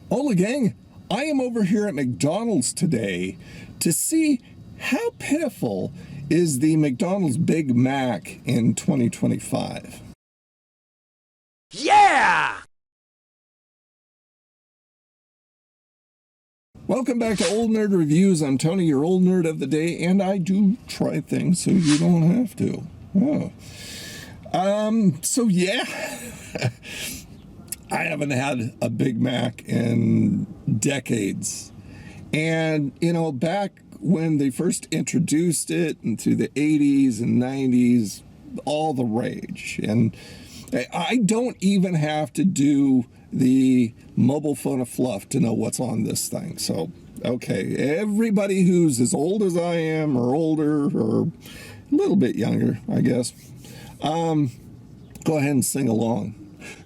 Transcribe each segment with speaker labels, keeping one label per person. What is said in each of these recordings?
Speaker 1: Hola gang, I am over here at McDonald's today to see how pitiful is the McDonald's Big Mac in 2025.
Speaker 2: Yeah!
Speaker 1: Welcome back to Old Nerd Reviews. I'm Tony, your old nerd of the day, and I do try things so you don't have to. So yeah, I haven't had a Big Mac in decades. And, you know, back when they first introduced it into the 80s and 90s, all the rage. And I don't even have to do the mobile phone of fluff to know what's on this thing. So, okay, everybody who's as old as I am or older or a little bit younger, I guess, go ahead and sing along.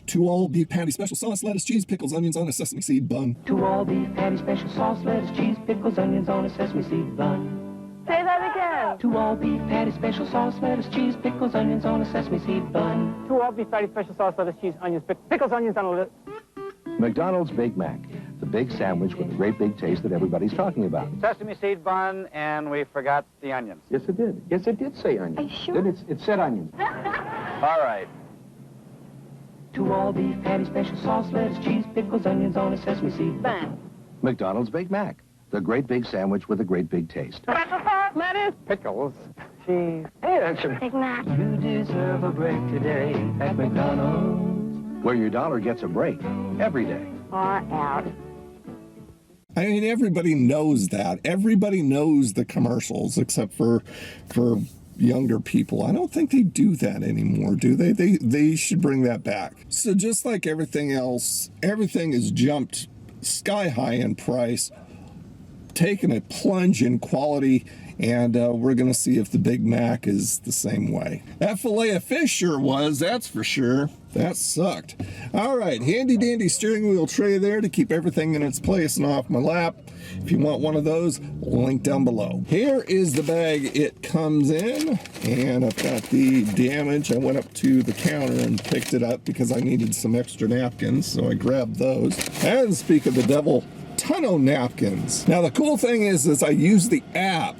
Speaker 1: To all beef patty, special sauce, lettuce, cheese, pickles, onions on a sesame seed bun.
Speaker 3: To all beef patty, special sauce, lettuce, cheese, pickles, onions on a sesame seed bun.
Speaker 4: Say that again.
Speaker 3: To all beef patty, special sauce, lettuce, cheese, pickles, onions on a sesame seed bun.
Speaker 4: To all beef patty, special sauce, lettuce, cheese, onions, pickles, onions on a
Speaker 5: McDonald's Big Mac, the big sandwich with the great big taste that everybody's talking about.
Speaker 6: Sesame seed bun, and we forgot the onions.
Speaker 5: Yes, it did. Yes, it did say onions.
Speaker 4: Are you sure?
Speaker 5: Didn't it said onions.
Speaker 6: All right.
Speaker 3: To all beef patty, special sauce, lettuce, cheese, pickles, onions on a sesame seed bun.
Speaker 5: McDonald's Big Mac, the great big sandwich with a great big taste.
Speaker 4: special sauce, lettuce,
Speaker 6: Pickles, cheese.
Speaker 4: Pay attention. Big Mac.
Speaker 3: You deserve a break today at McDonald's.
Speaker 5: Where your dollar gets a break every day.
Speaker 4: Or out.
Speaker 1: I mean, everybody knows that. Everybody knows the commercials except for younger people. I don't think they do that anymore, do they? They should bring that back. So just like everything else, everything has jumped sky high in price, taken a plunge in quality, and we're going to see if the Big Mac is the same way. That fillet of fish sure was, that's for sure. That sucked. All right, handy dandy steering wheel tray there to keep everything in its place and off my lap. If you want one of those, link down below. Here is the bag it comes in, and I've got the damage. I went up to the counter and picked it up because I needed some extra napkins, so I grabbed those. And speak of the devil, ton of napkins. Now the cool thing is I use the app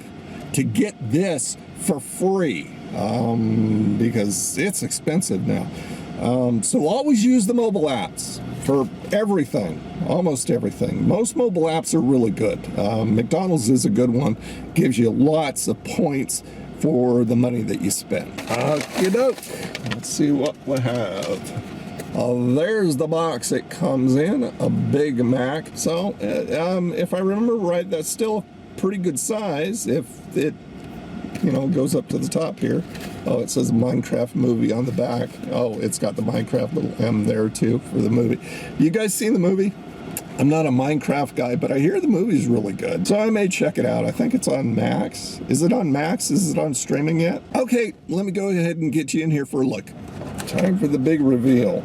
Speaker 1: to get this for free because it's expensive now. So always use the mobile apps for everything, almost everything. Most mobile apps are really good. McDonald's is a good one, gives you lots of points for the money that you spend. Okey-doke. Let's see what we have. There's the box it comes in, a Big Mac. So if I remember right, that's still a pretty good size if it, you know, goes up to the top here. Oh, it says Minecraft movie on the back. Oh, it's got the Minecraft little M there too for the movie. You guys seen the movie? I'm not a Minecraft guy, but I hear the movie's really good. So I may check it out. I think it's on Max. Is it on Max? Is it on streaming yet? Okay, let me go ahead and get you in here for a look. Time for the big reveal.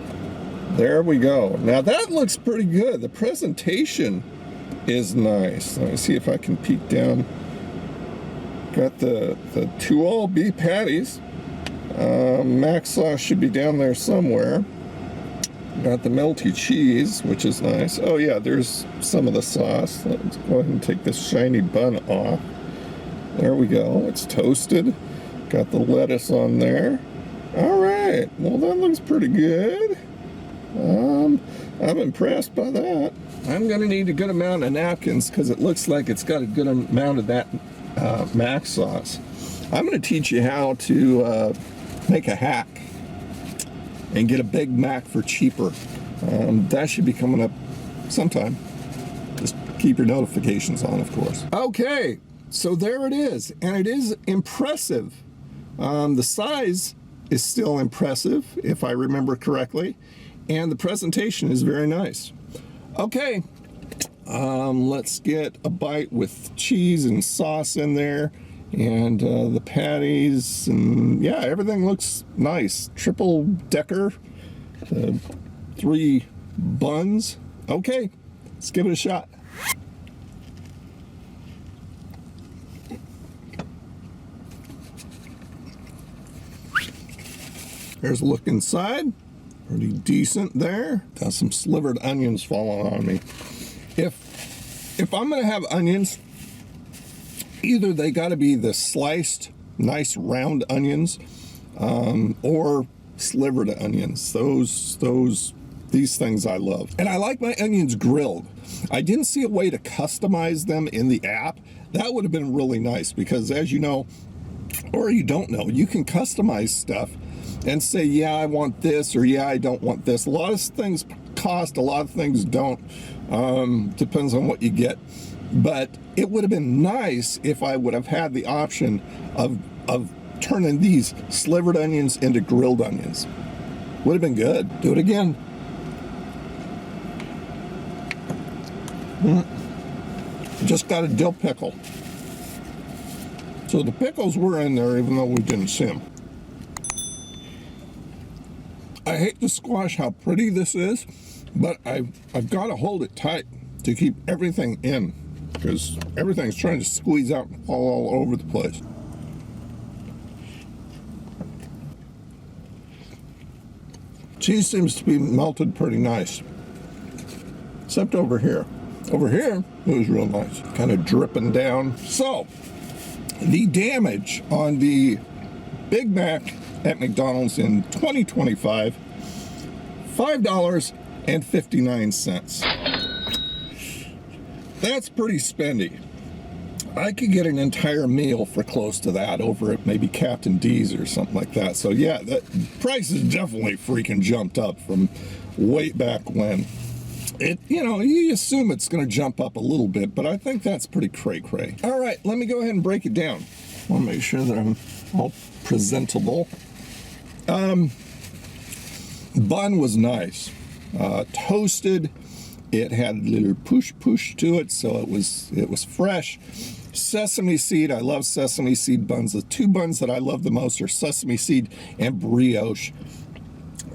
Speaker 1: There we go. Now that looks pretty good. The presentation is nice. Let me see if I can peek down. Got the two all beef patties. Mac sauce should be down there somewhere. Got the melty cheese, which is nice. Oh yeah, there's some of the sauce. Let's go ahead and take this shiny bun off. There we go. It's toasted. Got the lettuce on there. All right. Well, that looks pretty good. I'm impressed by that. I'm gonna need a good amount of napkins because it looks like it's got a good amount of that Mac sauce. I'm going to teach you how to make a hack and get a Big Mac for cheaper. That should be coming up sometime. Just keep your notifications on, of course. Okay, so there it is, and it is impressive. The size is still impressive, if I remember correctly, and the presentation is very nice. Okay. Let's get a bite with cheese and sauce in there and the patties, and yeah, everything looks nice. Triple decker, 3 buns. Okay, let's give it a shot. There's a look inside. Pretty decent there. Got some slivered onions falling on me. if I'm gonna have onions, either they got to be the sliced, nice round onions, or slivered onions. These things I love. And I like my onions grilled. I didn't see a way to customize them in the app. That would have been really nice because, as you know, or you don't know, you can customize stuff and say, yeah, I want this, or yeah, I don't want this. A lot of things cost, a lot of things don't. Depends on what you get. But it would have been nice if I would have had the option of turning these slivered onions into grilled onions. Would have been good. Do it again. Just got a dill pickle. So the pickles were in there even though we didn't see them. I hate to squash how pretty this is, but I've got to hold it tight to keep everything in because everything's trying to squeeze out and fall all over the place. Cheese seems to be melted pretty nice, except over here. Over here, it was real nice, kind of dripping down. So, the damage on the Big Mac at McDonald's in 2025, $5.59. That's pretty spendy. I could get an entire meal for close to that over at maybe Captain D's or something like that. So yeah, the price has definitely freaking jumped up from way back when. It, you know, you assume it's going to jump up a little bit, but I think that's pretty cray-cray. All right, let me go ahead and break it down. I want to make sure that I'm all presentable. Bun was nice. Toasted. It had a little push to it, so it was fresh. Sesame seed, I love sesame seed buns. The two buns that I love the most are sesame seed and brioche.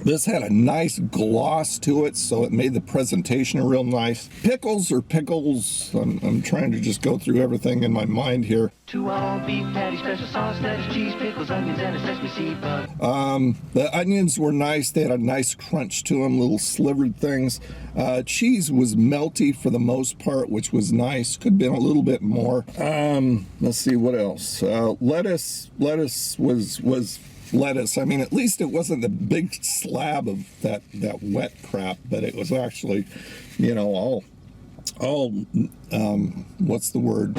Speaker 1: This had a nice gloss to it, so it made the presentation real nice. Pickles or pickles, I'm trying to just go through everything in my mind here.
Speaker 3: 2 all beef patties, special sauce, lettuce, cheese, pickles, onions, and a sesame seed bun.
Speaker 1: The onions were nice. They had a nice crunch to them, little slivered things. Cheese was melty for the most part, which was nice. Could have been a little bit more. Let's see what else. Lettuce was lettuce. I mean, at least it wasn't the big slab of that wet crap, but it was actually, you know, all what's the word?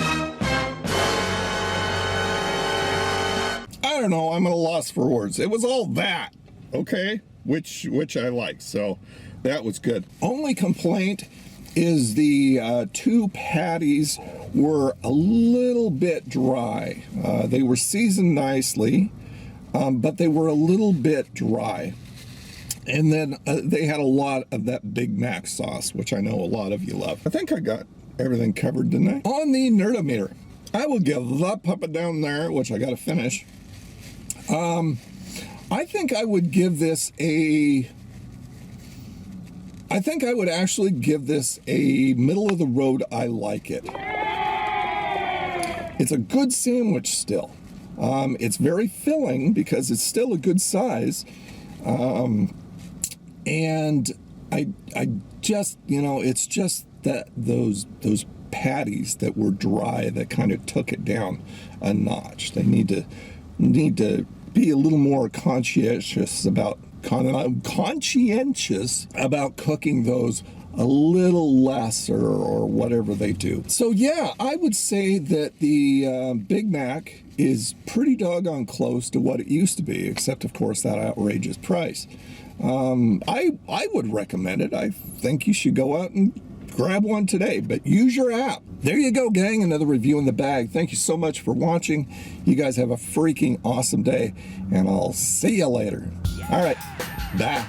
Speaker 1: I don't know. I'm at a loss for words. It was all that, okay? Which I like. So that was good. Only complaint is the 2 patties were a little bit dry. They were seasoned nicely. But they were a little bit dry. And then they had a lot of that Big Mac sauce, which I know a lot of you love. I think I got everything covered, didn't I? On the Nerdometer, I will give the puppet down there, which I got to finish. I think I would give this I think I would actually give this a middle of the road. I like it. It's a good sandwich still. It's very filling because it's still a good size. And I just, you know, it's just that those patties that were dry that kind of took it down a notch. They need to be a little more conscientious about cooking those a little less or whatever they do. So yeah, I would say that the Big Mac is pretty doggone close to what it used to be, except of course that outrageous price. I would recommend it. I think you should go out and grab one today, but use your app. There you go, gang. Another review in the bag. Thank you so much for watching. You guys have a freaking awesome day, and I'll see you later. All right, bye.